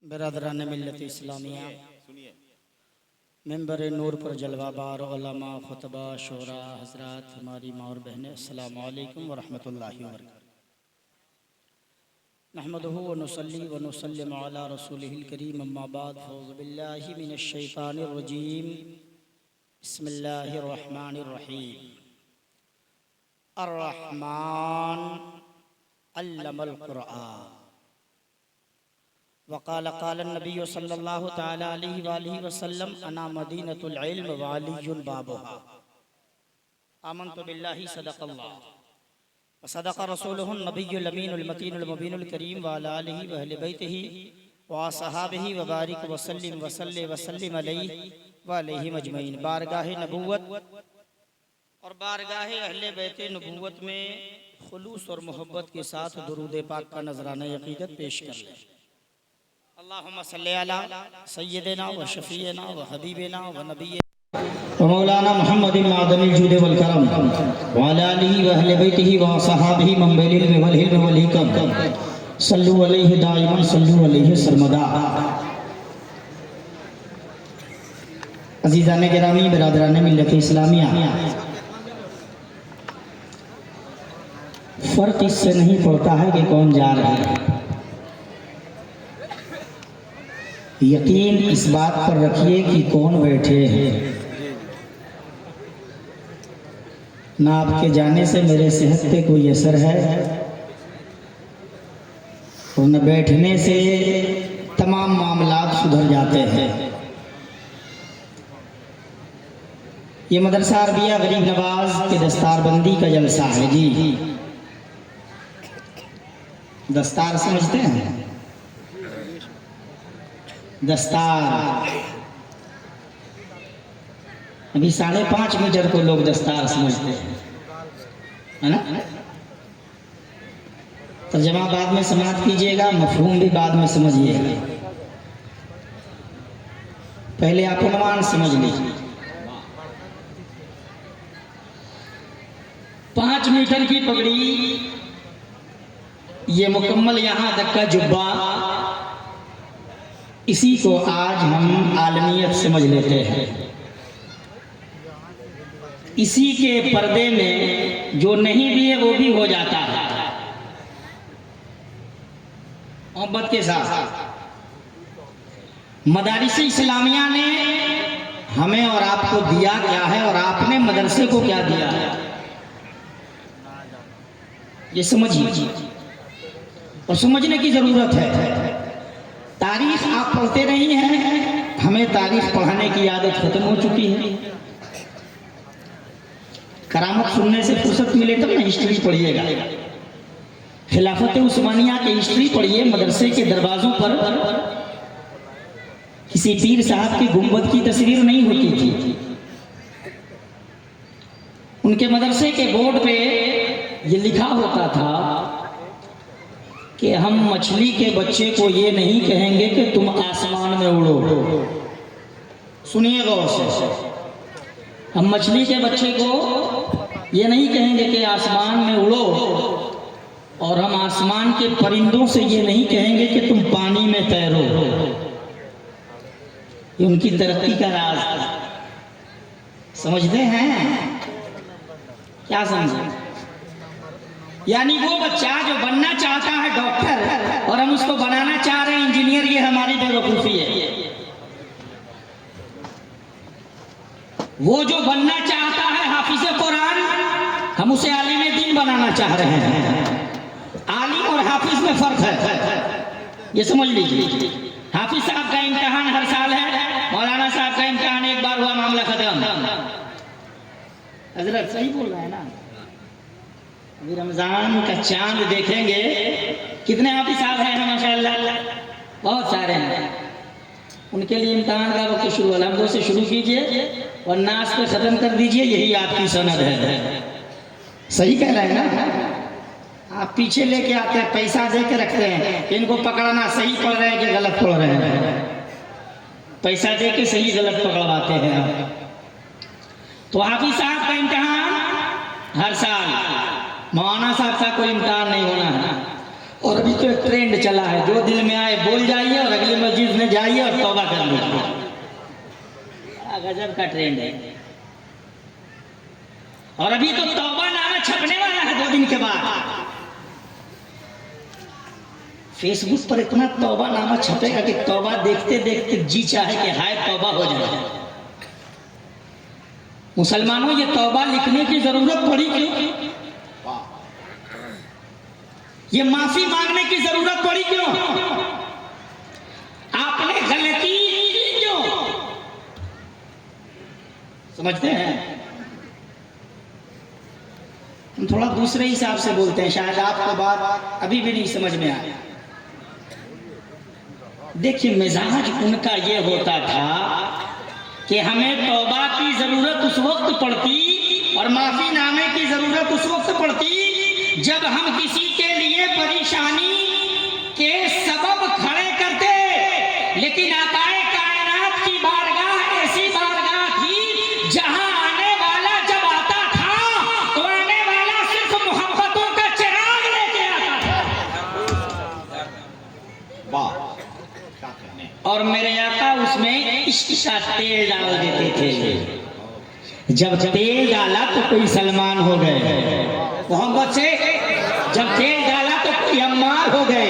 बिरादरान मिल्लत Islamia member नूर पर जलवाबार उलमा खुतबा शोरा हजरात हमारी माँ और बहनें अस्सलामु अलैकुम व रहमतुल्लाहि व बरकातहू। नहमदुहु व नुसल्ली व नुसल्लिम अला रसूलिहिल करीम अम्मा बाद फ़ऊज़ु बिल्लाहि मिनश शैतानिर रजीम बिस्मिल्लाहिर रहमानिर रहीम। अर्रहमान अल्लमल क़ुरआन वक़ाल क़ाल नबी सल्लल्लाहु तआला अलैहि वसल्लम अना मदीनतुल इल्म व अलियुन बाबुहा। आमन्तु बिल्लाहि सदक़ल्लाह व सदक़ रसूलुहुन नबियुल अमीनुल मतीनुल मुबीनुल करीम व अला आलिहि व अहलि बैतिहि व असहाबिहि व बारिक व सल्लिम अलैहि व अलैहिम अजमईन। बारगाह नबूवत और बारगाह अहले बैत नबूवत में खुलूस और मोहब्बत के साथ दुरूद पाक का नजराना अक़ीदत पेश कर लें। अल्लाहुम्मा सल्ली अला सय्यिदिना व शफ़ीना व हबीबिना व नबिय्यिना व मौलाना मुहम्मदिन मादनिल जूद वल करम व अला आलिहि व अहलि बैतिहि व असहाबिहि मन बिल इल्म वल हिल्म वल हिकम सल्लु अलैहि दाइमन सल्लु अलैहि सरमदा। अज़ीज़ान गिरामी बिरादरान मिल्लत इस्लामिया, फ़र्क इससे नहीं पड़ता है कि कौन जा रहा है, यकीन इस बात पर रखिए कि कौन बैठे हैं। ना आपके जाने से मेरे सेहत पे कोई असर है और न बैठने से तमाम मामलात सुधर जाते हैं। ये मदरसा अरबिया गरीब नवाज के दस्तारबंदी का जलसा है जी। दस्तार समझते हैं? दस्तार अभी 5.5 मीटर को लोग दस्तार समझते हैं, है ना? तर्जमा बाद में समाप्त कीजिएगा, मफहूम भी बाद में समझिएगा। पहले आप अनुमान समझ लीजिए। 5 मीटर की पगड़ी, ये मुकम्मल यहाँ तक का जुब्बा, इसी को आज हम आलमियत समझ लेते हैं। इसी के पर्दे में जो नहीं भी है वो भी हो जाता है मोहब्बत के साथ। मदारिस इस्लामिया ने हमें और आपको दिया क्या है और आपने मदरसे को क्या दिया है, ये समझिए और समझने की जरूरत है। तारीख आप पढ़ते नहीं हैं, हमें तारीख पढ़ाने की आदत खत्म हो चुकी है। करामत सुनने से फुर्सत मिले तब ना हिस्ट्री पढ़िएगा। खिलाफत उस्मानिया की हिस्ट्री पढ़िए। मदरसे के दरवाजों पर किसी पीर साहब की गुंबद की तस्वीर नहीं होती थी। उनके मदरसे के बोर्ड पे ये लिखा होता था कि हम मछली के बच्चे को ये नहीं कहेंगे कि तुम आसमान में उड़ो। सुनिए गौर से, हम मछली के बच्चे को ये नहीं कहेंगे कि आसमान में उड़ो, और हम आसमान के परिंदों से ये नहीं कहेंगे कि तुम पानी में तैरो। ये उनकी तरक्की का राज था। समझते हैं क्या? समझे? यानी वो बच्चा जो बनना चाहता है डॉक्टर और हम उसको बनाना चाह रहे हैं इंजीनियर, ये हमारी बेवकूफी है। वो जो बनना चाहता है हाफिज़ कुरान, हम उसे आलिम दीन बनाना चाह रहे हैं। आलिम और हाफिज में फर्क है, ये समझ लीजिए। हाफिज साहब का इम्तिहान हर साल है, मौलाना साहब का इम्तिहान एक बार हुआ, मामला खत्म। हजरत सही बोल रहे हैं ना? अभी रमजान का चांद देखेंगे, कितने हाफिज साहब हैं माशाअल्लाह, बहुत सारे हैं। उनके लिए इम्तिहान का वक्त शुरू, अलहमदुलिल्लाह से शुरू कीजिए और नाश पे खत्म कर दीजिए, यही आपकी सनद है। सही कह रहे हैं ना? आप पीछे लेके आते हैं, पैसा दे के रखते हैं, इनको पकड़ना सही पढ़ रहे हैं कि गलत पढ़ रहे हैं। पैसा दे के सही गलत पकड़वाते हैं। तो हाफिज साहब का इम्तिहान हर साल, मौलाना साहब का कोई इम्तिहान नहीं होना है। और अभी तो एक ट्रेंड चला है, जो दिल में आए बोल जाइए और अगली मस्जिद जाइए और तौबा कर लीजिए। गजब का ट्रेंड है। और अभी तो तौबा नामा छपने वाला है 2 दिन के बाद। फेसबुक पर इतना तौबा नामा छपेगा कि तौबा देखते देखते जी चाहे कि हाय तौबा हो जाए। मुसलमानों, ये तौबा लिखने की जरूरत पड़ी क्यों? ये माफी मांगने की जरूरत पड़ी क्यों? आपने गलती की क्यों? समझते हैं? हम थोड़ा दूसरे हिसाब से बोलते हैं, शायद आपको बात अभी भी नहीं समझ में आया। देखिए, मिजाज उनका ये होता था कि हमें तौबा की जरूरत उस वक्त पड़ती और माफी नामे की जरूरत उस वक्त पड़ती जब हम किसी के लिए परेशानी के सबब खड़े करते। लेकिन आकाए कायनात की बारगाह ऐसी बारगाह थी जहां आने वाला जब आता था तो आने वाला सिर्फ मोहब्बतों का चिराग लेके आता था। वाह। और मेरे आका उसमें इश्क का तेल डाल देते थे। जब तेल डाला तो कोई सलमान हो गए मोहब्बत से, जब तेल डाला तो कोई अम्मार हो गए,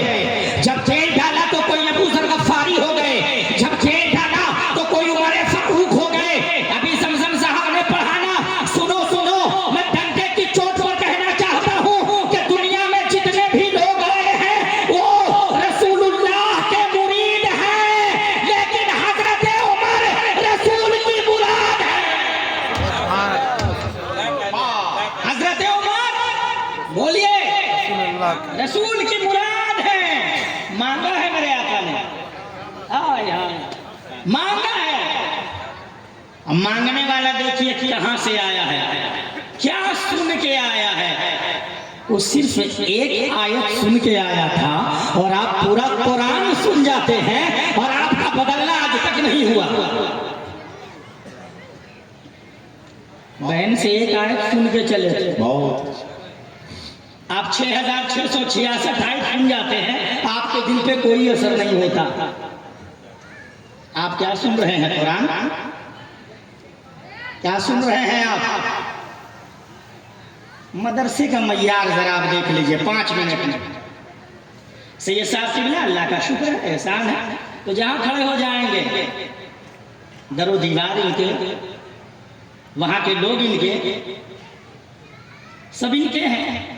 जब तेल डाला तो कोई अबू जर गफ्फारी हो गए, जब तेल डाला तो कोई उमर फारूक हो गए। अभी समसम साहब ने पढ़ाना, सुनो सुनो, मैं डंडे की चोट पर कहना चाहता हूँ कि दुनिया में जितने भी लोग आए हैं वो रसूलुल्लाह के मुरीद हैं, लेकिन हजरत उमर रसूल की मुराद है। हजरत उमर, बोलिए, रसूल की मुराद है। मांगा है मेरे आका ने, हाय हाय, मांगा है। अब मांगने वाला देखिए कहां से आया है, क्या सुन के आया है। वो सिर्फ एक आयत सुन के आया था और आप पूरा कुरान सुन जाते हैं और आपका बदलना आज तक नहीं हुआ। बहन से एक आयत सुन के चले थे, आप 6666 आयत सुन जाते हैं, आपके दिल पे कोई असर नहीं होता। आप क्या सुन रहे हैं? कुरान क्या सुन रहे हैं आप? मदरसे का मय्यार जरा आप देख लीजिए 5 मिनट में। सैयद साहब किबला, अल्लाह का शुक्र है, एहसान है, तो जहां खड़े हो जाएंगे दरो दीवार इनके, वहां के लोग इनके, सब इनके हैं।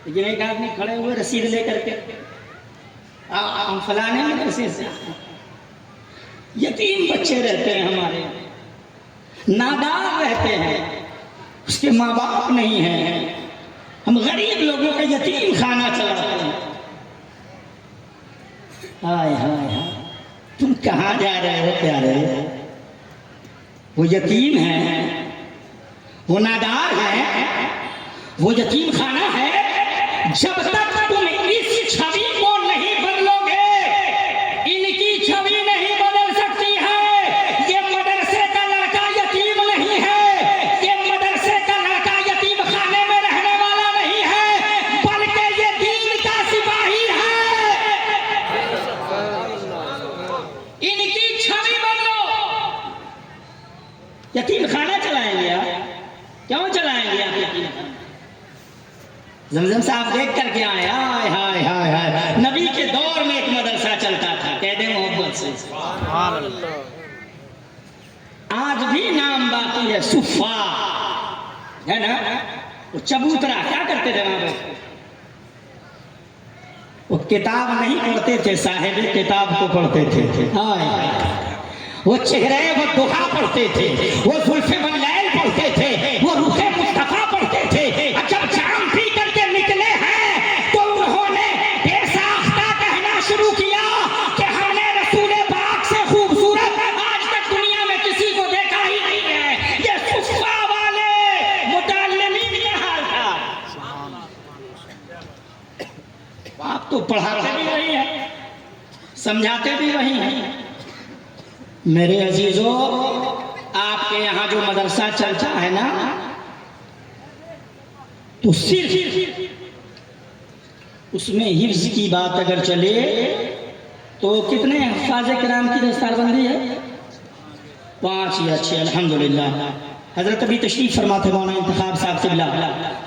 लेकिन एक आदमी खड़े हुए रसीद लेकर के, हम फलाने मदरसे से, यतीम बच्चे रहते हैं हमारे, नादार रहते हैं, उसके माँ बाप नहीं हैं, हम गरीब लोगों का यतीम खाना चलाते हैं। हाय हाय हाय, तुम कहाँ जा रहे हो प्यारे? वो यतीम है, वो नादार है, वो यतीम खाना है। जब तक तुम इस छवि को नहीं बदलोगे, इनकी छवि नहीं बदल सकती है। ये मदरसे का लड़का यतीम नहीं है, ये मदरसे का लड़का यतीम खाने में रहने वाला नहीं है, बल्कि ये दीन का सिपाही है। इनकी छवि बदलो। यतीम खाना चलाएंगे आप? क्यों चलाएंगे आप यतीम खाना? जमजम साहब देख करके आए, हाय हाय हाय हाय, नबी के दौर में एक मदरसा चलता था, कह दे मोहब्बत से, आज भी नाम बाकी है, सुफा है ना। वो चबूतरा क्या करते थे वहां पे? वो किताब नहीं पढ़ते थे, साहिब किताब को पढ़ते थे। हाय, वो चेहरे वो दुहा पढ़ते थे, वो जुल्फे वल्लैल पढ़ते थे, वो रुखे मुस्तफा पढ़ते थे। जब जाम पी करके निकले हैं तो उन्होंने बेसाख्ता कहना शुरू किया कि हमने रसूल पाक से खूबसूरत आज तक दुनिया में किसी को देखा ही नहीं है। ये सुफ़ा वाले मुतअल्लिमीन का हाल था। आप तो पढ़ाते भी वही है, समझाते भी वही हैं। मेरे अजीजों, आपके यहाँ जो मदरसा चलता है ना, तो सिर्फ उसमें हिफ्ज की बात अगर चले तो कितने हफ्फाज़ किराम की दस्तारबंदी है? 5 या 6। अल्हम्दुलिल्लाह। हजरत अभी तशरीफ फरमाते मौलाना इंतखाब साहब क़िबला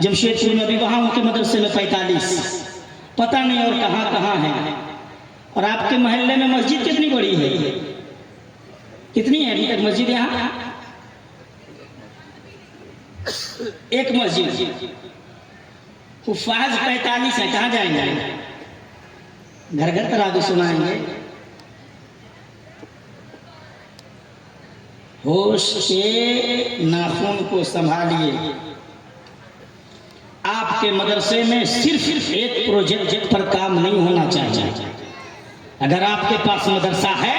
जमशेदपुर में, अभी वहाँ उनके मदरसे में 45, पता नहीं और कहाँ कहाँ हैं। और आपके मोहल्ले में मस्जिद कितनी बड़ी है? कितनी है अभी तक मस्जिद यहाँ? एक मस्जिद। हुफ्फाज 45 है, कहाँ जाएंगे? घर घर तरावी सुनाएंगे। होश के नाखून को संभालिए। आपके मदरसे में सिर्फ एक प्रोजेक्ट पर काम नहीं होना चाहिए। अगर आपके पास मदरसा है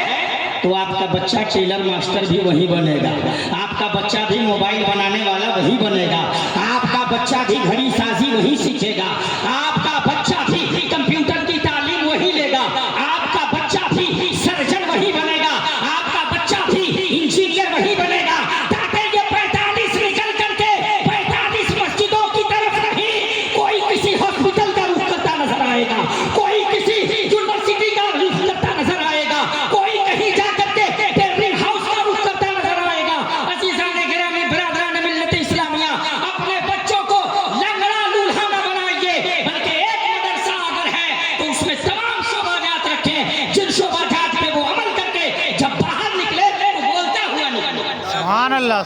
तो आपका बच्चा टेलर मास्टर भी वही बनेगा, आपका बच्चा भी मोबाइल बनाने वाला वही बनेगा, आपका बच्चा भी घड़ी साजी वही सीखेगा, आपका बच्चा भी कंप्यूटर की तालीम वही लेगा, आपका बच्चा भी सर्जन वही बनेगा, आपका बच्चा भी इंजीनियर वही बनेगा। ताकि ये 45 निकल करके 45 मस्जिदों की तरफ नहीं, कोई किसी हॉस्पिटल का रुख करता नजर आएगा, कोई किसी यूनिवर्सिटी का रुख करता नजर आएगा, कोई कहीं जा करके टेलरिंग हाउस का रुख करता नजर आएगा। अजीज़ान गिरामी बिरादरान मिल्लत इस्लामिया, अपने बच्चों को लंगड़ा लूल्हा न बनाइए, बल्कि एक मदरसा अगर है तो उसमें तमाम शोबाजात रखें, जिन शोबाजात पे वो अमल करके जब बाहर निकले तो बोलता हुआ निकले। सुभान अल्लाह।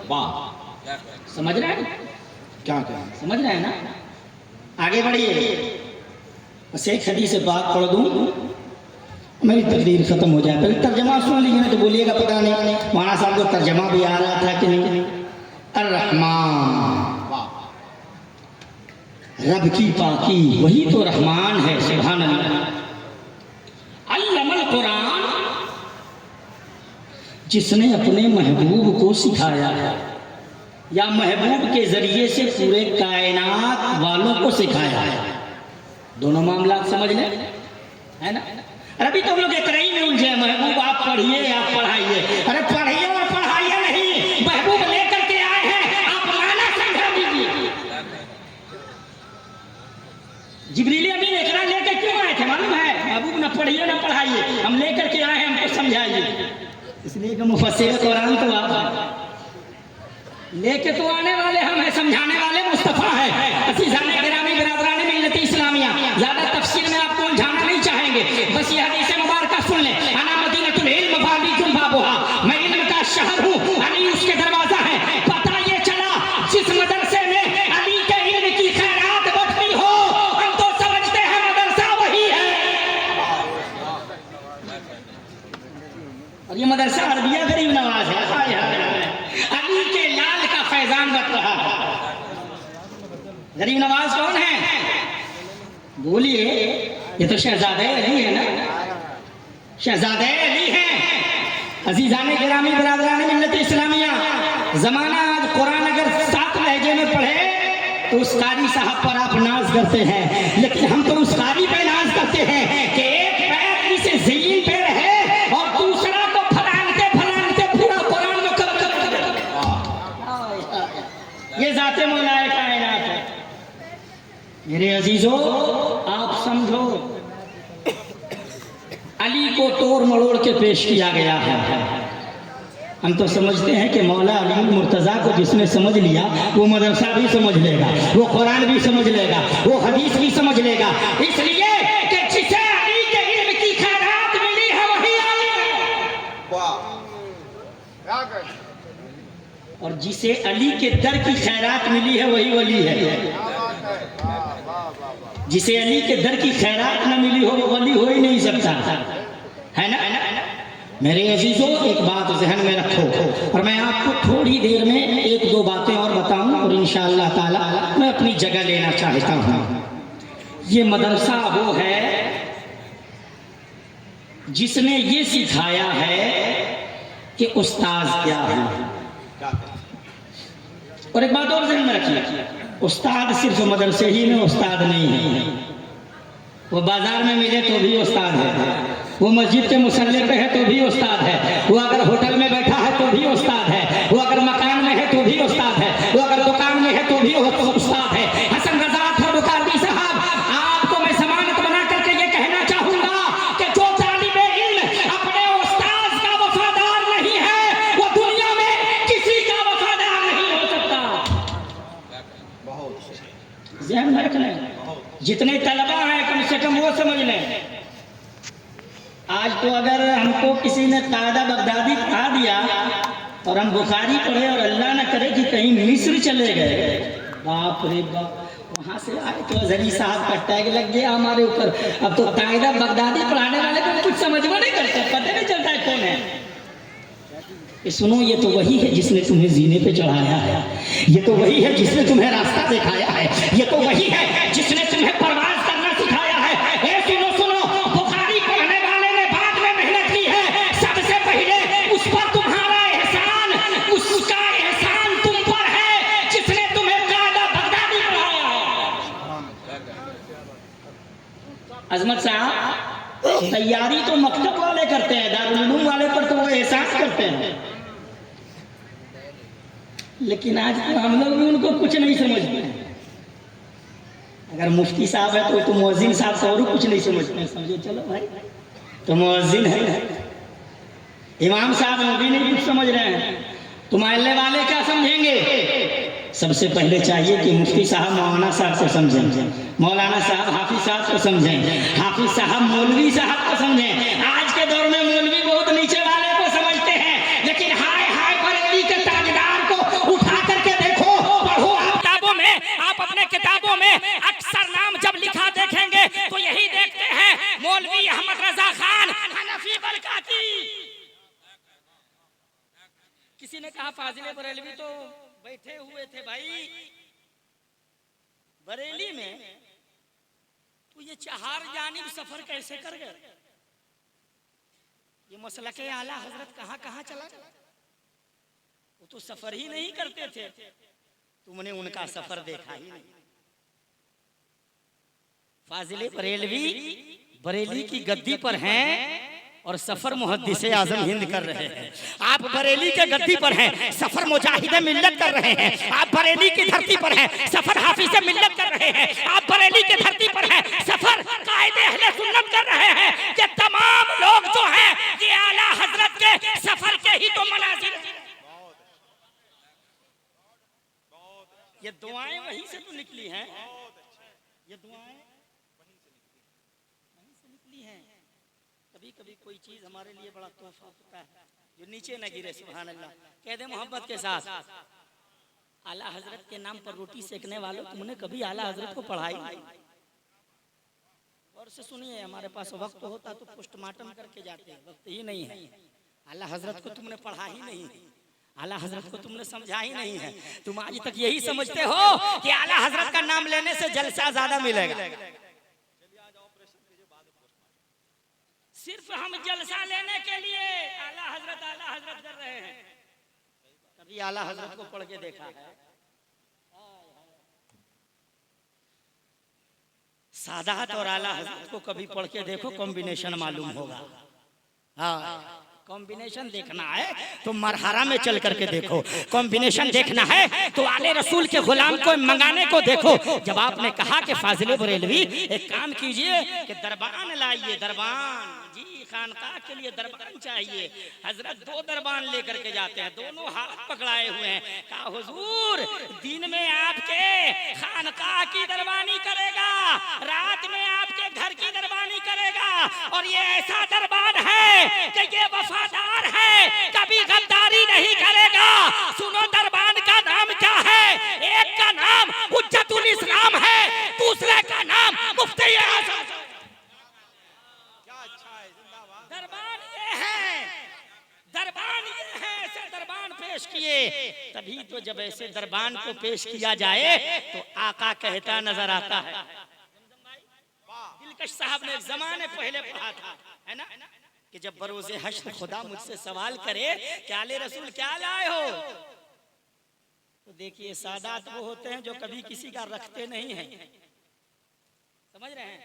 वाह, समझ रहे हैं? क्या समझ रहे हैं ना? आगे बढ़िए। बस एक हदीस से बात पढ़ दूं, मेरी तकरीर खत्म हो जाए। पहले तर्जमा सुन लीजिए तो बोलिएगा पता नहीं माना साहब को तर्जमा भी आ रहा था कि नहीं। अर्रहमान, रब की पाकी, वही तो रहमान है। सुभान अल्लाह। अल्लमल कुरान, जिसने अपने महबूब को सिखाया है या महबूब के जरिए से पूरे कायनात वालों को सिखाया है। दोनों मामला समझ लें, है ना? अरे अभी तो हम लोग एक रही में उलझे, महबूब आप पढ़िए आप पढ़ाइए। अरे पढ़िए और पढ़ाइए नहीं, महबूब लेकर के आए हैं, आप माना समझा दीजिए। जिब्रील अमीन इकरा लेकर क्यों आए थे मालूम है? महबूब ना पढ़िए ना पढ़ाइए, हम लेकर के आए हैं, हमको समझाइए। इसलिए कि मुफस्सिर कुरान तो आप लेके तो आने वाले हम हैं, समझाने वाले मुस्तफा है। अज़ीज़ान गिरामी बिरादरान मिल्लत इस्लामिया, ज्यादा तफसील में आपको उलझाना नहीं चाहेंगे, बस ये हदीस मुबारक सुन लें। अना मदीनतुल इल्म वालिजुल बाबुहा, मैं इल्म का शहर हूँ, अली उसके दरवाजा है। पता ये चला जिस मदरसे में अली के इल्म की खैरात बढ़ती हो, हम तो समझते हैं मदरसा वही है। और ये मदरसा अरबिया गरीब नवाज है। हाय हाय, अली के लाल का फैजान बच रहा है। गरीब नवाज कौन है? बोलिए, ये तो शहजादे अली है ना, शहजादे अली हैं। अजीज़ान गिरामी बिरादरान मिल्लत इस्लामिया, जमाना आज कुरान अगर 7 लहजे में पढ़े तो उस कारी साहब पर आप नाज करते हैं, लेकिन हम तो उस कारी पे नाज करते हैं कि एक पैर इसे ज़मीन पे रहे और दूसरा को फलानते फलानते पूरा कुरान मुकम्मल कर दे। ये ज़ाते मौलाए कायनात है। मेरे अजीजों, आप समझो, अली को तोड़ मरोड़ के पेश किया गया है। हम तो समझते हैं कि मौला अली मुर्तज़ा को जिसने समझ लिया वो मदरसा भी समझ लेगा, वो कुरान भी समझ लेगा, वो हदीस भी समझ लेगा। इसलिए कि जिसे अली के इल्म की खैरात मिली है वही आलिम है, और जिसे अली के दर की खैरात मिली है वही वली है। जिसे अली के दर की खैरात न मिली हो वो वली हो ही नहीं सकता, है ना? मेरे अजीजों, एक बात जहन में रखो, और मैं आपको थोड़ी देर में 1-2 बातें और बताऊं और इंशाअल्लाह ताला मैं अपनी जगह लेना चाहता हूं। ये मदरसा वो है जिसने ये सिखाया है कि उस्ताद क्या है। और एक बात और जहन में रखिए, उस्ताद सिर्फ मदरसे ही में उस्ताद नहीं है, वो बाजार में मिले तो भी उस्ताद है, वो मस्जिद के मुसल्ले पे है तो भी उस्ताद है, वो अगर होटल में बैठा है तो भी उस्ताद है, वो अगर मकान में है तो भी उस्ताद है, वो अगर दुकान में है तो भी उस्ताद है। हसन रज़ा बुखारी साहब, आपको मैं जमानत बना करके ये कहना चाहूंगा कि जो जितने तलबा हैं कम से कम वो समझ लें। आज तो अगर हमको किसी ने कायदा बगदादी पढ़ा दिया और हम बुखारी पढ़े और अल्लाह न करे कि कहीं मिस्र चले गए, बाप रे बाप, वहाँ से आए तो अजहरी साहब का टैग लग गया हमारे ऊपर। अब तो कायदा बगदादी पढ़ाने वाले को कुछ समझ में नहीं करते, पता नहीं चलता है कौन है। ये सुनो, ये तो वही है जिसने तुम्हें जीने पे चढ़ाया है, ये तो वही है जिसने तुम्हें रास्ता दिखाया है, ये तो वही है जिसने तुम्हें परवाज करना सिखाया है। ए सुनो सुनो, बुखारी पढ़ने वाले ने बाद में मेहनत की है, सबसे पहले उस पर तुम्हारा एहसान, उसका एहसान तुम पर है जिसने तुम्हें कायदा बगदादी पढ़ाया है। अजमत साहब, तैयारी तो मकतब वाले करते हैं, दारुल उलूम वाले पर तो वो एहसास करते हैं, लेकिन आज तो हम लोग भी उनको कुछ नहीं समझते हैं। अगर मुफ्ती साहब है तो मुअज्जिन साहब को और कुछ नहीं समझते हैं, समझो चलो भाई तो मुअज्जिन है। इमाम साहब वो भी नहीं कुछ समझ रहे हैं, तो मोहल्ले वाले क्या समझेंगे? सबसे पहले चाहिए कि मुफ्ती साहब मौलाना साहब को समझें, मौलाना साहब हाफिज साहब को समझें, हाफिज साहब मौलवी साहब को समझें। आज के दौर में मौलवी बहुत नीचे वाले को समझते हैं, लेकिन हाय हाय बरेली के ताजदार को उठा करके देखो, पढ़ो किताबों में, आप अपने किताबों में अक्सर नाम जब लिखा देखेंगे तो यही देखते हैं, मौलवी अहमद रजा खान हनफी बरकाती। किसी ने कहा फाजिले बरेलवी तो बैठे हुए थे भाई बरेली में, तो ये चार जानिब सफर कैसे कर गए? ये मसलके आला हजरत कहाँ कहाँ चला गया? वो तो सफर ही नहीं करते थे, तुमने उनका सफर देखा ही नहीं। फाजिले बरेलवी बरेली की गद्दी पर हैं और सफर मुहद्दिस आजम हिंद कर रहे हैं। आप बरेली के गद्दी पर हैं, सफर मुजाहिद मिल्लत कर रहे हैं। आप बरेली की धरती पर हैं, सफर हाफिज मिल्लत कर रहे हैं। आप बरेली की धरती पर हैं, सफर कायदे अहले सुन्नत कर रहे हैं। ये तमाम लोग जो हैं ये आला हजरत के सफर के ही तो मनाजिर हैं। ये दुआएं वहीं से तो निकली हैं, ये दुआएं वहीं से निकली हैं। कभी कभी कोई चीज हमारे लिए बड़ा तोहफा होता है जो नीचे न गिरे, सुभान अल्लाह। कह दे मोहब्बत के साथ, आला हजरत के नाम पर रोटी सेकने वालों, तुमने कभी आला हजरत को पढ़ाई? और से सुनिए, हमारे पास वक्त होता तो पोस्टमार्टम करके जाते हैं, वक्त ही नहीं है। आला हजरत को तुमने पढ़ा ही नहीं, आला हजरत को तुमने समझा ही नहीं है। तुम आज तक यही समझते हो कि आला हजरत का नाम लेने से जलसा ज्यादा मिलेगा। सिर्फ हम जलसा लेने के लिए आला हजरत कर रहे हैं। कभी आला हजरत को पढ़ के देखा है? सादात और आला हजरत को कभी पढ़ के देखो, कॉम्बिनेशन मालूम होगा। हाँ, कॉम्बिनेशन देखना है तो मरहरा में चल करके देखो, कॉम्बिनेशन देखना है तो आले रसूल के गुलाम को मंगाने को देखो। जब आपने कहा कि फाजिले बरेलवी एक काम कीजिए कि दरबान लाइए, दरबान जी खानकाह के लिए दरबान चाहिए। हजरत दो दरबान लेकर के जाते हैं, दोनों हाथ पकड़ाए हुए हैं। कहा हुजूर दिन में आपके खानकाह की दरबानी करेगा, रात में आपके घर की दरबानी करेगा, और ये ऐसा दरबान है कि ये वफादार है, कभी गद्दारी नहीं करेगा। सुनो दरबान का नाम क्या है? एक का नाम हुज्जतुल इस्लाम है, दूसरे का नाम मुफ्ती आजम। दरबान ये है, दरबान ये है, ऐसे दरबान पेश किए। तभी तो जब ऐसे दरबान को पेश किया जाए तो आका कहता नजर आता है। दिलकश साहब ने एक जमाने पहले पढ़ा था, है ना, कि जब बरोज़े हश्र खुदा मुझसे सवाल करे कि आले रसूल क्या लाए हो, तो देखिए सादात वो होते हैं जो कभी किसी का रखते नहीं हैं। समझ रहे हैं?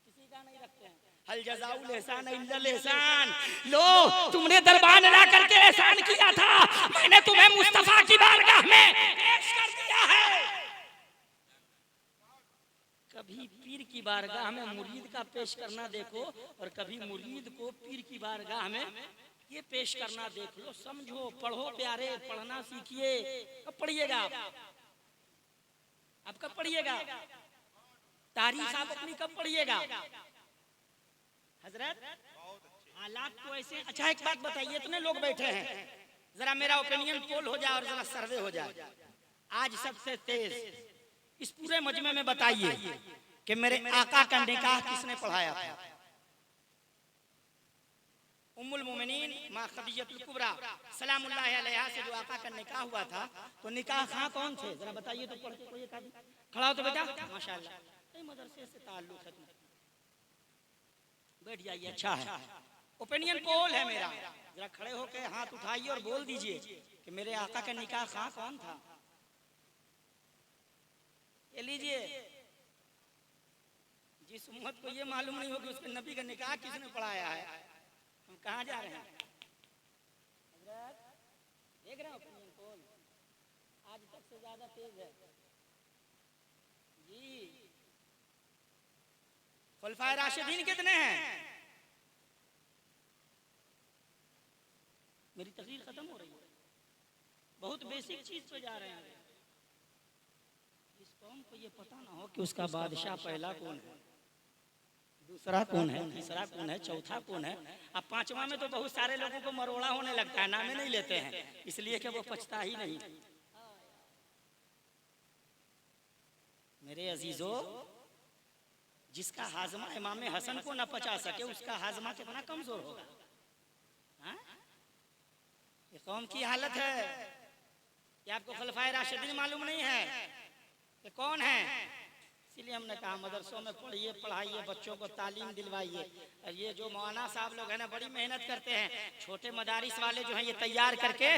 किसी का नहीं रखते हैं। हल जज़ाउल एहसान इल्लल एहसान। लो तुमने दरबान ला करके एहसान किया था, मैंने तुम्हें मुस्तफा की बारगाह में पेश कर दिया है। कभी पीर की बारगाह में मुरीद का पेश करना देखो, और कभी मुरीद को पीर की बारगाह में ये पेश करना देख लो। समझो, पढ़ो प्यारे, पढ़ना सीखिए। कब पढ़िएगा आप कब पढ़िएगा? तारीख आप अपनी कब पढ़िएगा हजरत? हालात तो ऐसे। अच्छा एक बात बताइए, इतने लोग बैठे हैं, जरा मेरा ओपिनियन पोल हो जाए और जरा सर्वे हो जाए। आज सबसे तेज इस पूरे मजमे में बताइए कि मेरे आका का निकाह किसने पढ़ाया था? उम्मुल मोमिनीन मां खदीजतुल कुबरा सलामुल्लाहि अलैहा से जो आका का निकाह हुआ था, तो निकाह खां कौन थे? जरा बताइए तो, पढ़ के कोई कादी खड़ा हो तो बेटा, माशाअल्लाह कई मदरसे से ताल्लुक है, बैठ जाइए। अच्छा है, ओपिनियन पोल है मेरा, जरा खड़े होकर हाथ उठाइए और बोल दीजिए कि मेरे आका का निकाह खां कौन था? ये लीजिए, जिस उम्मत को ये मालूम नहीं हो कि उसके नबी का निकाह किसने पढ़ाया है, हम कहाँ जा रहे हैं? देख रहे हो ओपिनियन पोल आज तक से ज्यादा तेज है जी। खुलफाए राशिदीन कितने हैं? मेरी तकरीर खत्म हो रही है, बहुत बेसिक चीज पे जा रहे हैं। इस कौम को ये पता ना हो कि उसका बादशाह पहला कौन है, दूसरा कौन है, तीसरा कौन है, चौथा कौन है। अब पांचवा में तो बहुत सारे लोगों को मरोड़ा होने लगता है, नामे नहीं लेते हैं, इसलिए कि वो पछता ही नहीं। मेरे अजीजों, जिसका हाजमा इमाम हसन को न पचा सके उसका हाजमा कितना कमजोर होगा। हाँ? ये कौम की हालत है कि आपको खुलफाए राशिदीन मालूम नहीं है कि कौन है। इसलिए हमने कहा मदरसों में पढ़िए, पढ़ाइए, बच्चों को तालीम दिलवाइए। और ये जो मौलाना साहब लोग हैं ना, बड़ी मेहनत करते हैं। छोटे मदारिस वाले जो हैं ये तैयार करके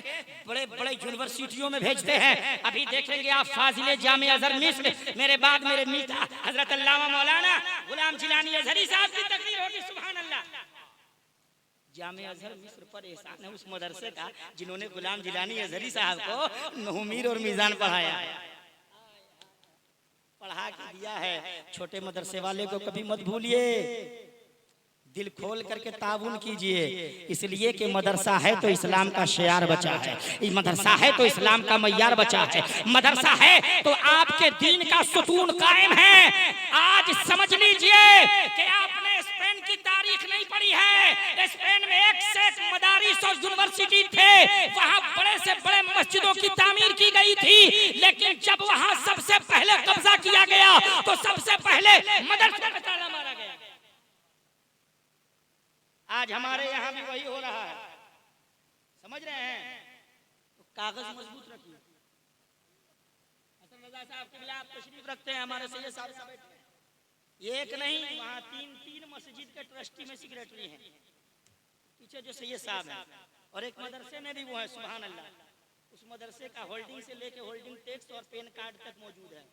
बड़े बड़े यूनिवर्सिटियों में भेजते हैं। अभी देखेंगे आप फाजिले जामे अजहर मिस्र, मेरे बाद मेरे मीठा हजरत अल्लामा मौलाना गुलाम जिलानी अजहरी साहब की तकरीर होगी, सुभान अल्लाह। जामे अजहर मिस्र पर एहसान है उस मदरसे का जिन्होंने गुलाम जिलानी अजहरी साहब को नहुमीर और मीजान पढ़ाया, पढ़ा के दिया है। छोटे मदरसे वाले को कभी मत भूलिए, दिल खोल करके ताबून कीजिए, इसलिए कि मदरसा है तो इस्लाम का शियार बचा है, मदरसा है तो इस्लाम का मय्यार बचा है, मदरसा है तो आपके दीन का सुतून कायम है। आज समझ लीजिए कि आपने स्पेन की तारीख नहीं पढ़ी है। स्पेन में एक से एक मदारिस और यूनिवर्सिटी थे, वहाँ बड़े से बड़े मस्जिदों की तामीर की गई थी, लेकिन जब वहाँ सबसे पहले कब्जा किया गया तो सबसे पहले मदरसे में ताला मारा गया। आज हमारे यहाँ भी वही हो रहा है, समझ रहे हैं? तो कागज मजबूत रखिए। हसन रजा साहब के आप तशरीफ रखते हैं, हमारे सैयद साहब बैठे हैं, एक नहीं वहाँ तीन मस्जिद के ट्रस्टी में सेक्रेटरी हैं, पीछे जो सैयद साहब हैं, और एक मदरसे में भी वो है, सुभान अल्लाह। उस मदरसे का होल्डिंग से लेके होल्डिंग टैक्स और पेन कार्ड तक मौजूद है।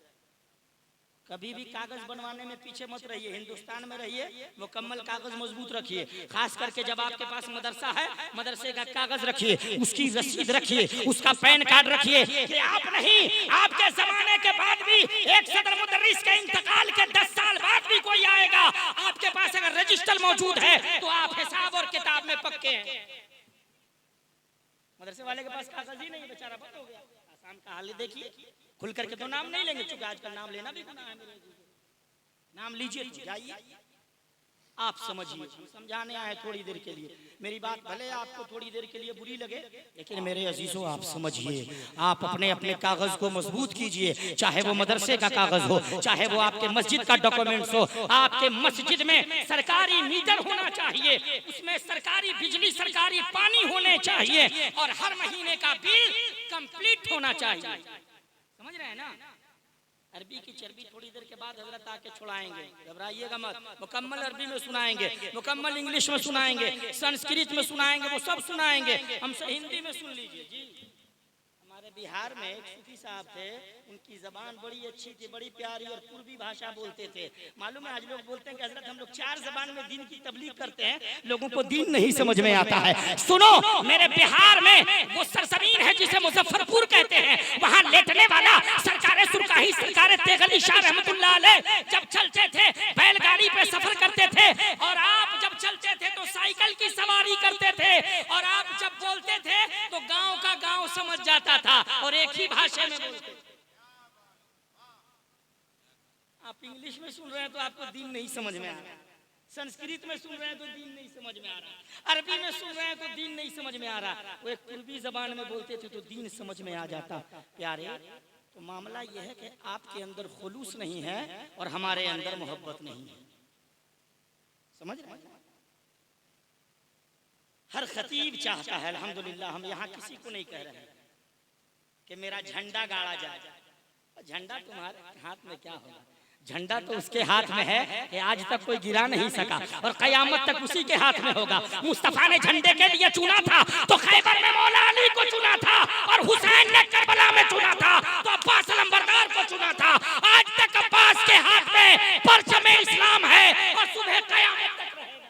कभी भी कागज बनवाने में पीछे मत रहिए, हिंदुस्तान में रहिए, मुकम्मल कागज मजबूत रखिए। खास करके जब आपके पास मदरसा है, मदरसे का कागज रखिए, उसकी रसीद रखिए, उसका पैन कार्ड रखिए कि आप नहीं, आपके जमाने के बाद भी एक सदर मुदर्रिस के इंतकाल के 10 साल बाद भी कोई आएगा, आपके पास अगर रजिस्टर मौजूद है तो आप हिसाब और किताब में पक्के हैं। मदरसे वाले के पास कागज ही नहीं, बेचारा बंद हो गया। आसाम का हाल देखिए, खुल करके तो नाम नहीं लेंगे, चूंकि आजकल नाम लेना भी गुनाह है। नाम लीजिए तो जाइए, आप समझिए। समझाने आए थोड़ी देर के लिए, मेरी बात भले आपको थोड़ी देर के लिए बुरी लगे, लेकिन मेरे अजीजों आप समझिए। आप अपने अपने कागज को मजबूत कीजिए, चाहे वो मदरसे का कागज हो, चाहे वो आपके मस्जिद का डॉक्यूमेंट्स हो। आपके मस्जिद में सरकारी मीटर होना चाहिए, उसमें सरकारी बिजली, सरकारी पानी होने चाहिए, और हर महीने का बिल कंप्लीट होना चाहिए। समझ रहे हैं ना? अरबी की चर्बी थोड़ी देर के बाद हजरत आके छुड़ाएंगे, घबराइएगा मत। मुकम्मल अरबी में सुनाएंगे, मुकम्मल इंग्लिश में सुनाएंगे, संस्कृत में सुनाएंगे, वो सब सुनाएंगे। हमसे हिंदी में सुन लीजिए जी। हमारे बिहार में एक सूफी साहब थे, उनकी जबान बड़ी अच्छी थी, बड़ी प्यारी और पूर्वी भाषा बोलते थे। मालूम है आज लोग बोलते हैं कि हजरत हम लोग 4 जबान में दीन की तबलीग करते हैं, लोगों को दीन नहीं समझ में आता है। सुनो, मेरे बिहार में वो सरजमीन है जिसे मुजफ्फरपुर कहते हैं, वहाँ लेटने वाला सरकार सुरकाही, सरकार तेगली शाह रहमतुल्लाह अलैह जब चलते थे बैलगाड़ी पे सफर करते थे, और आप जब चलते थे तो साइकिल की सवारी करते थे, और आप जब बोलते थे तो गांव का गांव समझ जाता था और एक ही भाषा में बोलते। आप इंग्लिश में सुन रहे हैं तो आपको दीन नहीं समझ में आ रहा, संस्कृत में सुन रहे हैं तो दीन नहीं समझ में आ रहा, अरबी में सुन रहे हैं तो दीन नहीं समझ में आ रहा। वो एक पूर्वी जबान में बोलते थे तो दीन समझ में आ जाता। प्यारे, तो मामला यह है कि आपके अंदर खुलूस नहीं है और हमारे अंदर मोहब्बत नहीं है। समझ रहे हैं? हर खतीब चाहता है, अल्हम्दुलिल्लाह हम यहाँ किसी को नहीं कह रहे हैं कि मेरा झंडा गाड़ा जाए। झंडा तुम्हारे हाथ में क्या होगा? झंडा तो उसके हाथ में है कि आज तक कोई गिरा नहीं सका और कयामत तक उसी के हाथ में होगा। मुस्तफा ने झंडे के लिए चुना था तो खैबर में मौला अली को चुना था, और हुसैन ने करबला में चुना था तो अब्बास अलंबरदार को चुना था। आज तक अब्बास के हाथ में परचम इस्लाम है और सुबह कयामत तक रहेगा।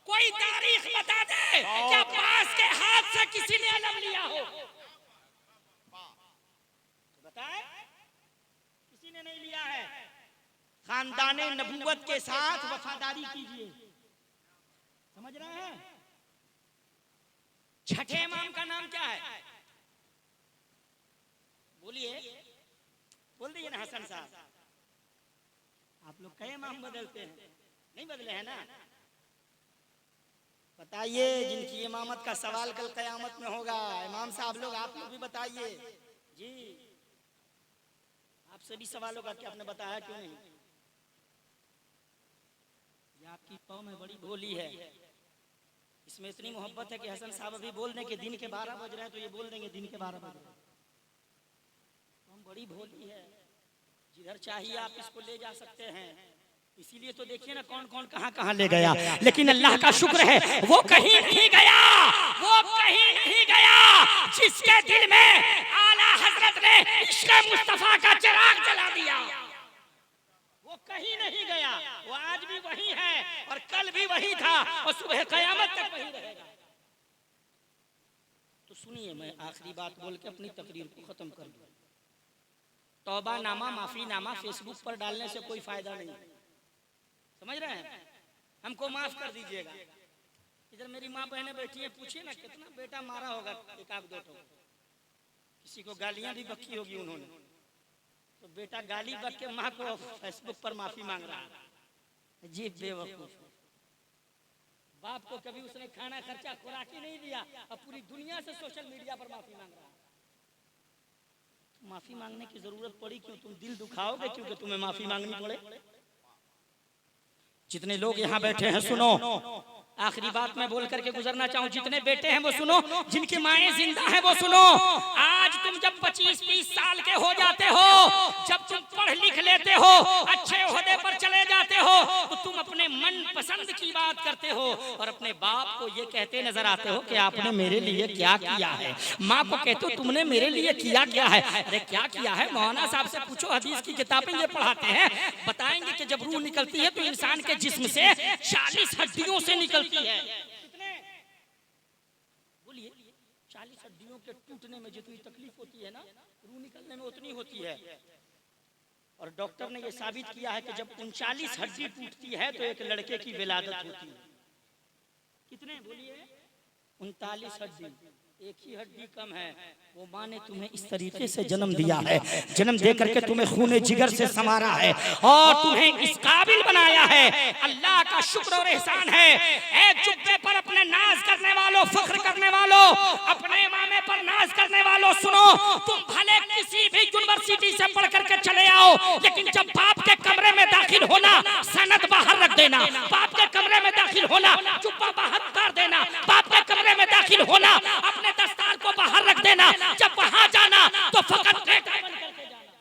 कोई तारीख बता दे कि अब्बास के हाथ से किसी ने अलम लिया हो, बताए? किसी ने नहीं लिया है। खानदाने नबूवत के साथ वफादारी कीजिए। समझ रहे हैं? छठे इमाम का नाम क्या है? बोलिए, बोल दीजिए ना हसन साहब। आप लोग कई इमाम बदलते हैं, नहीं बदले हैं ना? बताइए, जिनकी इमामत का सवाल कल कयामत में होगा। इमाम साहब लोग, आप लोग भी बताइए जी। आपसे भी सवाल होगा कि आपने बताया क्यों नहीं। ये आपकी कौम है, बड़ी भोली है। इसमें इतनी मोहब्बत है कि हसन साहब अभी बोल दें कि दिन के 12 बज रहे हैं तो ये बोल देंगे दिन के 12 बज रहे हैं। कौम बड़ी भोली है, जिधर चाहिए आप इसको ले जा सकते हैं। इसीलिए तो देखिए ना कौन कौन कहां कहां ले गया। लेकिन अल्लाह का शुक्र है वो कहीं नहीं गया, वो कहीं नहीं गया जिसके दिल में आला हजरत ने इश्क़ मुस्तफा का चिराग जला दिया। वो कहीं नहीं गया, वो आज भी वही है और कल भी वही था और सुबह कयामत तक वही रहेगा। तो सुनिए, मैं आखिरी बात बोल के अपनी तकरीर को खत्म कर दूं। तौबा नामा, माफी नामा फेसबुक पर डालने से कोई फायदा नहीं। समझ रहे हैं? हमको माफ कर दीजिएगा। इधर मेरी माँ बहनें बैठी हैं, पूछिए ना कितना बेटा मारा होगा, एक आध दो ठो। किसी को गालियां भी बकी होगी उन्होंने, तो बेटा गाली बक के माँ को फेसबुक पर माफी मांग रहा है। जी बेवकूफ। बाप को कभी उसने खाना खर्चा खुराक ही नहीं दिया, अब पूरी दुनिया से सोशल मीडिया पर माफी मांग रहा है। माफी मांगने की जरूरत पड़ी क्यों? तुम दिल दुखाओगे क्योंकि तुम्हें माफी मांगनी पड़े? जितने लोग यहाँ बैठे हैं सुनो, आखिरी बात मैं बोल करके गुजरना चाहूँ। जितने बेटे हैं वो सुनो, जिनकी माएँ जिंदा हैं वो सुनो। आज तुम जब 25-30 साल के हो जाते हो, जब तुम पढ़ लिख लेते हो, अच्छे ओहदे पर चले जाते हो, तो तुम अपने मन पसंद की बात करते हो और अपने बाप को ये कहते नजर आते हो कि आपने मेरे लिए क्या किया है। माँ को कहते हो तुमने मेरे लिए किया क्या है। अरे क्या किया है? मौलाना साहब से पूछो, हदीस की किताबें ये पढ़ाते हैं, बताएंगे कि जब रूह निकलती है तो इंसान के जिस्म से 40 हड्डियों से निकलती है। कितने? बोलिए। 40 हड्डियों के टूटने में जितनी तकलीफ होती है ना, रूह निकलने में उतनी होती है। और डॉक्टर ने यह साबित किया है कि जब 39 हड्डी टूटती है तो एक लड़के की विलादत होती है। कितने? बोलिए। 39 हड्डी। एक ही हड्डी कम है। वो माँ ने तुम्हें इस तरीके से जन्म दिया है, जन्म दे करके तुम्हें खूने जिगर से संवारा है और तुम्हें इस काबिल बनाया है। अल्लाह का शुक्र और एहसान है। ए जुब्बे पर अपने नाज करने वालों, फख्र करने वालों, अपने इमामे पर नाज करने वालों, सुनो, तुम भले किसी भी यूनिवर्सिटी से पढ़ करके चले आओ, लेकिन जब बाप के कमरे में दाखिल होना, सनद बाहर रख देना। बाप के कमरे में दाखिल होना, जुब्बा बाहर उतार देना। बाप के कमरे में दाखिल होना, अपने दस्तार को बाहर रख देना। जब वहां जाना तो फकत बेटा बन करके जाना।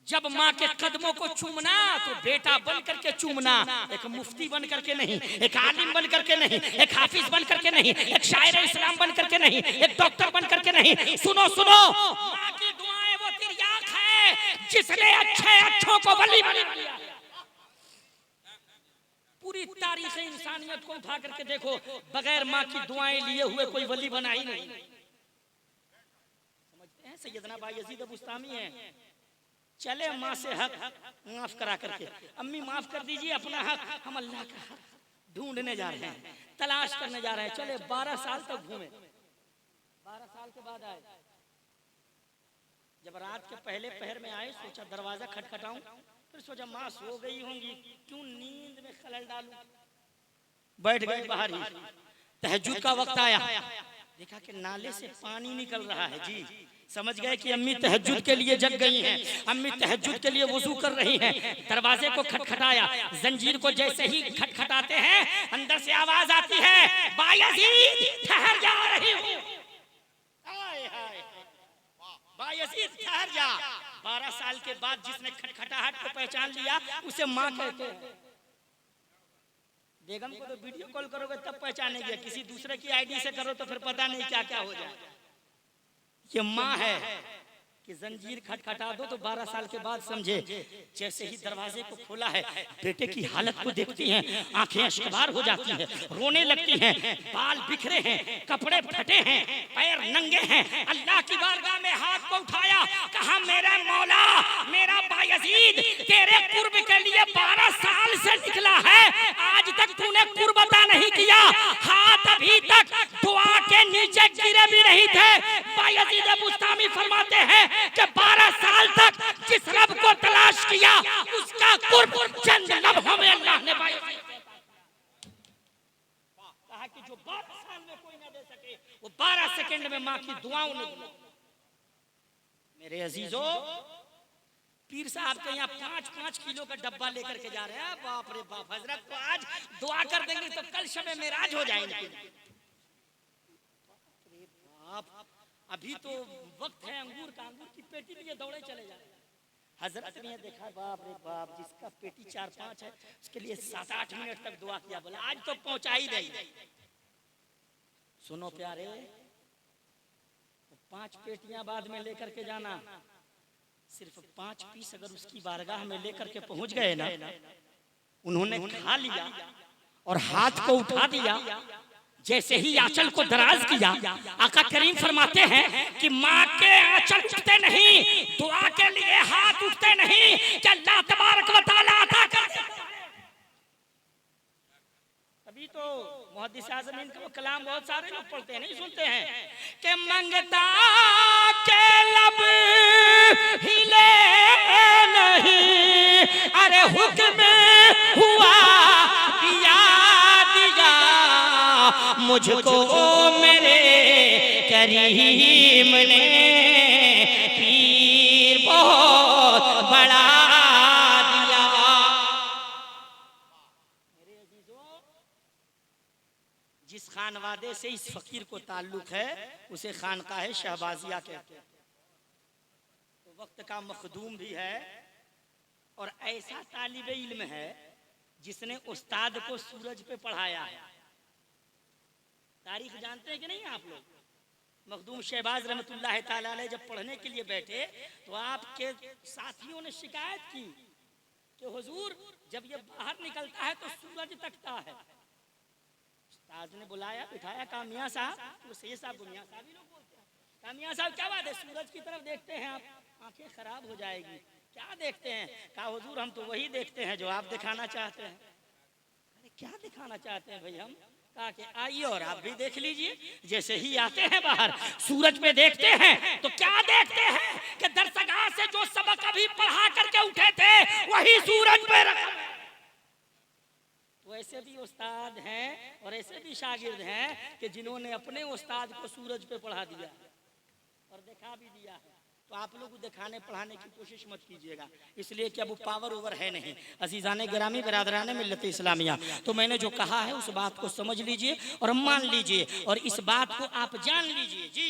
जब माँ के कदमों को चूमना तो बेटा बन करके चूमना। एक मुफ्ती बन करके नहीं, एक आलिम बन करके नहीं, एक हाफिज बन करके नहीं, एक शायर इस्लाम बन करके नहीं, एक डॉक्टर बन करके नहीं। सुनो सुनो, माँ की दुआएं वो तिर्याक है जिसने अच्छे अच्छों को वली बना दिया। पूरी तारीख इंसानियत को उठा करके देखो, बगैर माँ की दुआएं लिए हुए कोई वली बना ही नहीं। समझते हैं? सैयदना बायजीद बुस्तामी है, चले माँ से हक माफ करा करके, अम्मी माफ कर दीजिए, अपना हक हम अल्लाह का हक ढूंढने जा रहे हैं, तलाश करने जा रहे हैं। चले 12 साल तक घूमे, 12 साल के बाद आए। जब रात के पहले पहर में आए, सोचा दरवाजा खटखटाऊं, फिर सोचा माँ सो गई होंगी, क्यों नींद में खलल डालूं। बैठ गई बाहर ही। तहज्जुद का वक्त आया, देखा कि नाले से पानी निकल रहा है जी। समझ गए कि अम्मी तहज्जुद के लिए जग गई हैं, अम्मी तहज्जुद के लिए वुजू कर रही हैं। दरवाजे को खटखटाया, जंजीर को जैसे ही खटखटाते हैं अंदर से आवाज आती है, बायजीद ठहर जा रही हूँ। बायजीद ठहर जा। 12 साल के बाद जिसने खटखटाहट को पहचान लिया उसे माँ कहते हैं। बेगम को तो वीडियो कॉल करोगे तब पहचानेंगे, किसी दूसरे की आईडी से करो तो फिर पता नहीं क्या क्या हो जाए। ये माँ है कि जंजीर खटखटा दो तो 12 साल के बाद समझे। जैसे ही दरवाजे को खोला है, बेटे की हालत को देखती हैं, आंखें अश्कबार हो जाती हैं, रोने लगती हैं। बाल बिखरे हैं, कपड़े फटे हैं, पैर नंगे हैं। अल्लाह की बारगाह में हाथ को उठाया, कहा मेरा मौला, मेरा बायजीद तेरे कुर्ब के लिए 12 साल से निकला है, आज तक तूने कुर्ब अता नहीं किया। हाथ अभी तक दुआ के नीचे गिरे भी नहीं थे। बायजीद बुस्तामी फरमाते हैं कि 12 साल तक जिस रब को तलाश किया उसका कुर्ब चंद लम्हों में अल्लाह ने कहा कि जो 12 साल में कोई ना दे सके वो 12 सेकंड में मां की दुआओं ने दिया। मेरे अजीजों, पीर साहब के यहाँ 5-5 किलो का डब्बा लेकर के जा रहे हैं। बाप रे बाप, हजरत को आज दुआ कर देंगे तो कल शब मेराज हो जाएंगे। अभी तो वक्त है अंगूर का, अंगूर की पेटी लिए दौड़े चले जा रहे हैं। हजरत ने देखा, बाप रे बाप, जिसका पेटी 4-5 है उसके लिए 7-8 मिनट तक दुआ किया। बोला आज तो पहुंचा ही नहीं। सुनो प्यारे, 5 पेटियां बाद में लेकर के जाना, सिर्फ 5 पीस अगर उसकी बारगाह में लेकर के पहुंच गए ना, उन्होंने खा लिया और हाथ को उठा दिया, जैसे ही आंचल को दराज किया, आका करीम फरमाते हैं कि माँ के आंचल उठते नहीं, दुआ के लिए हाथ उठते नहीं कि अल्लाह तबारक व तआला अता कर दे। अभी तो मुहद्दिस आज़मीन का कलाम बहुत सारे लोग पढ़ते हैं, नहीं सुनते हैं कि मंगता के लब हिले नहीं, अरे हुक्म हुआ दिया दिया मुझको मेरे करीम ने, पीर बहुत बड़ा दिया। मेरे अजीजों, जिस खानवादे से इस फकीर को ताल्लुक है उसे खानकाह शहबाजिया कहते हैं। तो वक्त का मखदूम भी है और ऐसा तालिबे इल्म है जिसने उस्ताद को सूरज पे पढ़ाया है। तारीख जानते हैं कि नहीं आप लोग? मखदूम शहबाज रहमतुल्लाह ताला अलैह जब पढ़ने के लिए बैठे तो आपके साथियों ने शिकायत की कि हुजूर जब ये बाहर निकलता है तो सूरज तकता है। उस्ताद ने बुलाया, बिठाया, कहा मियां साहब, वो सैयद साहब को मियां साहब ही लोग बोलते हैं, कहा मियां साहब क्या बात है, सूरज की तरफ देखते हैं आप, आंखें खराब हो जाएगी, क्या देखते हैं? कहा हुजूर हम तो वही देखते हैं जो आप दिखाना चाहते हैं। अरे क्या दिखाना चाहते हैं भाई हम? कहा कि आइए और आप भी देख लीजिए। जैसे ही आते हैं बाहर, सूरज पे देखते हैं तो क्या देखते हैं कि दरसगाह से जो सबक अभी पढ़ा करके उठे थे वही सूरज पे रखा। तो ऐसे भी उस्ताद हैं और ऐसे भी शागिर्द हैं कि जिन्होंने अपने उस्ताद को सूरज पे पढ़ा दिया और दिखा भी दिया है। तो आप लोग दिखाने पढ़ाने की कोशिश मत कीजिएगा, इसलिए कि अब वो पावर ओवर है नहीं। अजीज़ाने गिरामी बिरादराने मिल्लत इस्लामिया, तो मैंने जो कहा है उस बात को समझ लीजिए और मान लीजिए और इस बात को आप जान लीजिए। जी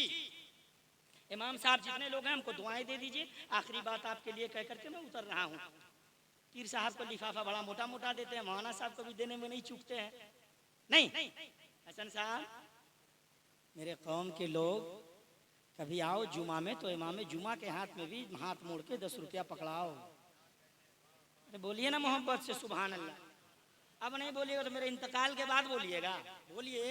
इमाम साहब जितने लोग हैं हमको दुआएं दे दीजिए। आखिरी बात आपके लिए कह करके मैं उतर रहा हूँ। पीर साहब को लिफाफा बड़ा मोटा मोटा देते हैं, मौलाना साहब को भी देने में नहीं चूकते हैं। नहीं हसन साहब, मेरे कौम के लोग कभी आओ जुमा में तो इमाम जुमा के हाथ में भी हाथ मोड़ के 10 रुपया पकड़ाओ। अरे बोलिए ना मोहब्बत से सुभान अल्लाह। अब नहीं बोलिएगा तो मेरे इंतकाल के बाद बोलिएगा। बोलिए,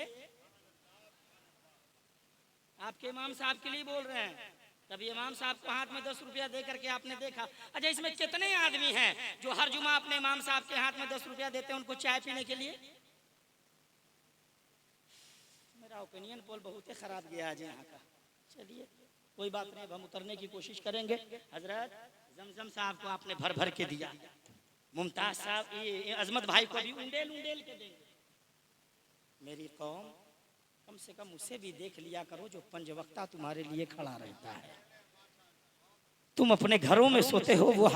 आपके इमाम साहब के लिए बोल रहे हैं। तभी इमाम साहब को हाथ में 10 रुपया दे करके आपने देखा। अच्छा इसमें कितने आदमी हैं जो हर जुमा अपने इमाम साहब के हाथ में 10 रुपया देते हैं उनको चाय पीने के लिए? मेरा ओपिनियन पोल बहुत ही खराब गया आज यहाँ का। चलिए कोई बात नहीं, हम उतरने की कोशिश करेंगे। हजरत जमजम साहब को आपने भर भर के दिया, मुमताज साहब ये अजमत भाई को भी उंडेल उंडेल के देंगे। मेरी कौम, कम से कम उसे भी देख लिया करो जो पंजवक्ता तुम्हारे लिए खड़ा रहता है। तुम अपने घरों में सोते हो, वो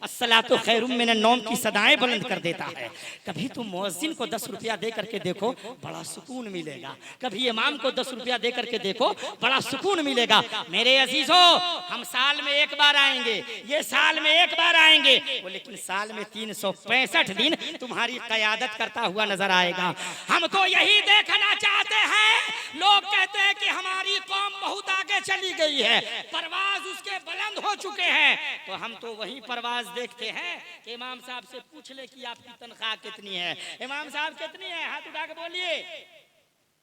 अस्सलातु खैरुम मिनन नौम की सदाएं बुलंद कर देता है। कभी तुम मुअज्जिन को 10 रुपया दे करके देखो, बड़ा सुकून मिलेगा। कभी इमाम को 10 रुपया दे करके देखो, बड़ा सुकून मिलेगा। मेरे अजीजों, हम साल में एक बार आएंगे, ये साल में एक बार आएंगे, वो लेकिन साल में 365 दिन तुम्हारी क़यादत करता हुआ नजर आएगा। हम तो यही देखना चाहते हैं। लोग कहते हैं कि हमारी कौम बहुत आगे चली गई है, परवाज उसके बुलंद हो चुके हैं, तो हम तो वही परवाज देखते हैं कि इमाम साहब से पूछ ले कि आपकी तनख्वाह कितनी है। इमाम साहब कितनी है? हाथ उठा के बोलिए।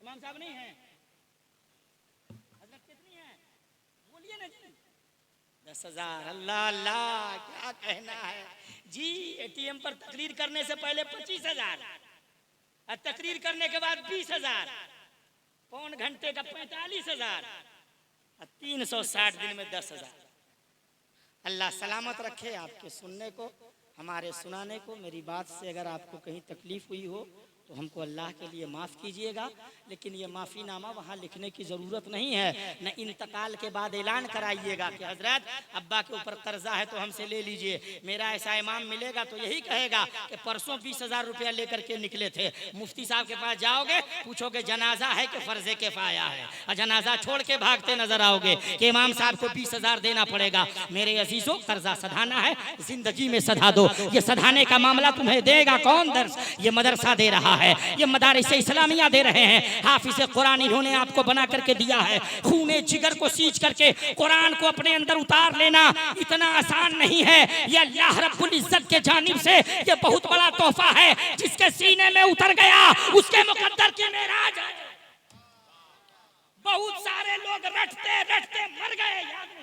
इमाम साहब नहीं है? हजरत कितनी है? बोलिए ना जी। 10,000। अल्लाह अल्लाह, क्या कहना है जी। एटीएम पर तकरीर करने से पहले 25,000, और तकरीर करने के बाद 20,000, पौन घंटे का 45,000, और 360 दिन में 10,000। अल्लाह सलामत रखे आपके सुनने को, हमारे सुनाने को। मेरी बात से अगर आपको कहीं तकलीफ हुई हो तो हमको अल्लाह के लिए माफ़ कीजिएगा, लेकिन ये माफ़ीनामा वहाँ लिखने की ज़रूरत नहीं है। न इंतकाल के बाद ऐलान कराइएगा कि हजरत अब्बा के ऊपर कर्जा है तो हमसे ले लीजिए। मेरा ऐसा इमाम मिलेगा तो यही कहेगा कि परसों 20,000 रुपया लेकर के निकले थे। मुफ्ती साहब के पास जाओगे, पूछोगे जनाजा है कि फ़र्ज़े किफ़ाया है, और जनाजा छोड़ के भागते नजर आओगे कि इमाम साहब को 20,000 देना पड़ेगा। मेरे अजीज़ों, कर्जा सधाना है, जिंदगी में सधा दो। ये सधाने का मामला तुम्हें देगा कौन? दर्स ये मदरसा दे रहा है, ये मदारिस इस्लामिया दे रहे हैं। हाफिज कुरान इन्होंने आपको बना करके दिया है। खूने जिगर को सींच करके कुरान को अपने अंदर उतार लेना इतना आसान नहीं है। ये अल्लाह रब्बुल इज्जत के जानिब से ये बहुत बड़ा तोहफा है। जिसके सीने में उतर गया उसके मुकद्दर की मेराज है। बहुत सारे लोग रटते रटते मर गए, याद नहीं।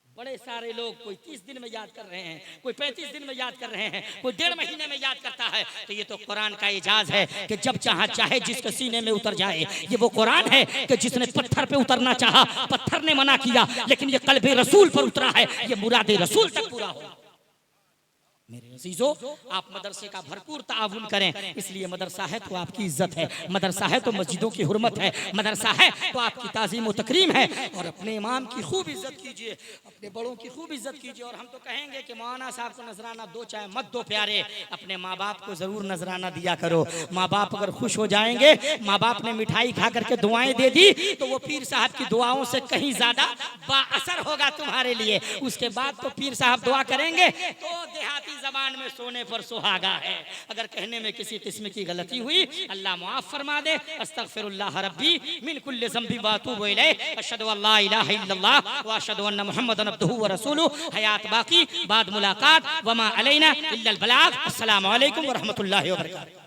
बड़े सारे लोग कोई 30 दिन में याद कर रहे हैं, कोई 35 दिन में याद कर रहे हैं, कोई 1.5 महीने में याद करता है। तो ये तो कुरान का इजाज है कि जब चाहा चाहे जिसके सीने में उतर जाए। ये वो कुरान है कि जिसने पत्थर पे उतरना चाहा, पत्थर ने मना किया, लेकिन ये कल्बे रसूल पर उतरा है। ये मुरादे रसूल तक पूरा हो। मेरे अजीजों, आप मदरसे का भरपूर ताउन करें। इसलिए मदरसा है तो आपकी इज्जत है, मदरसा है तो मस्जिदों की हुर्मत है, मदरसा है तो आपकी ताज़ीम व तकरीम है। और अपने इमाम की खूब इज्जत कीजिए, अपने बड़ों की खूब इज्जत कीजिए। और हम तो कहेंगे कि मौलाना साहब को नजराना दो चाहे मत दो प्यारे, अपने माँ बाप को जरूर नजराना दिया करो। माँ बाप अगर खुश हो जाएंगे, माँ बाप ने मिठाई खा करके दुआएं दे दी, तो वो पीर साहब की दुआओं से कहीं ज्यादा बाअसर होगा तुम्हारे लिए। उसके बाद तो पीर साहब दुआ करेंगे तो देहाती ज़बान में सोने पर सुहागा है। अगर कहने में किसी किस्म की गलती हुई, अल्लाह माफ फरमा दे। अस्तगफिरुल्लाह रब्बी मिन कुल्लि ज़ंबि व अतूबु इलैह। अशहदु अल्ला इलाहा इल्लल्लाह व अशहदु अन्ना मुहम्मदन अब्दुहु व रसूलुहु। हयात बाकी, बाद मुलाकात, वमा अलैना इल्लल बलाग। अस्सलामु अलैकुम व रहमतुल्लाहि व बरकातहू।